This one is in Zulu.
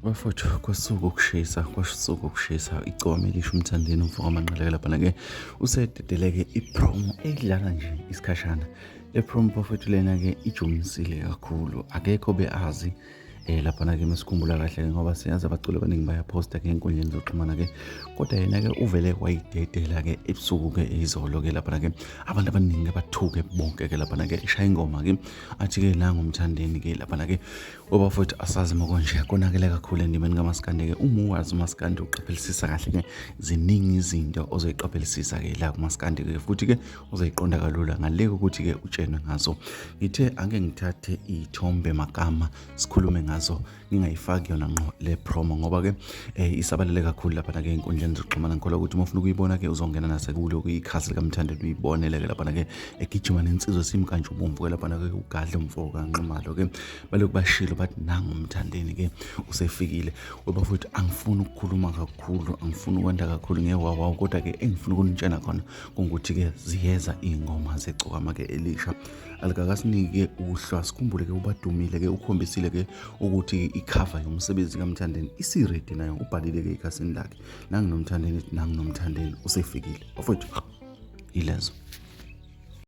Bafowethu kwasuka ukushisa igcome lisho umthandeni umfoko amanqaleka laphana-ke usededeleke ipromo edlala nje isikhashana. Le promo bafowethu lena-ke ijumisile kakhulu, akekho be-azi laphana-ke mesikhumbula kahle-ke ngoba siyazi abaculi abaningi bayaphosta-ke ey'nkundleni zokuxhumana-ke, kodwa yena-ke uvele wayidedela-ke ebusuku-ke izolo-ke laphana-ke abantu abaningi bathuke bonke-ke laphana-ke eshaya ingoma-ke athi-ke nanga umthandeni-ke laphana-ke wabafowethu asazi mokonje konakele kakhulu endimeni kamaskandi-ke. Uma uwazi umaskandi uqaphelisisa kahle-ke ziningi izinto ozoyiqaphelisisa-ke la kumaskandi-ke futhi-ke uzoyiqonda kalula ngale kokuthi-ke utshenwe ngazo. Ngithe ake ngithathe iy'thombe magama sikhulume ngazo ngingayifaki yona ngqo le promo ngoba-ke isabalele kakhulu laphana-ke ey'nkundleni zokuxhumana. Ngikholwa ukuthi uma ufuna ukuyibona-ke uzongena nasekulo kwikhasi likamthandeni uyibonele-ke laphana-ke egijima nensizwa esimkantshubomvu-ke laphana-ke ugadle umfoko kanxumalo-ke balokhu bashilo bathi nanga umthandeni-ke usefikile. Webafowethu angifuni ukukhuluma kakhulu, angifuni ukwenda kakhulu ngewawawu, kodwa-ke engifuna ukunitshena khona kungukuthi-ke ziyeza iy'ngoma zegcokama-ke elisha. Alikakasiniki-ke uhlwa sikhumbule-ke ubadumile-ke ukhombisile-ke ukuthi ikhava yomsebenzi kamthandeni isiredi nayo, ubhalile-ke ekhasini lakhe nanginomthandeni usefikile. Bafowethu, yilezo.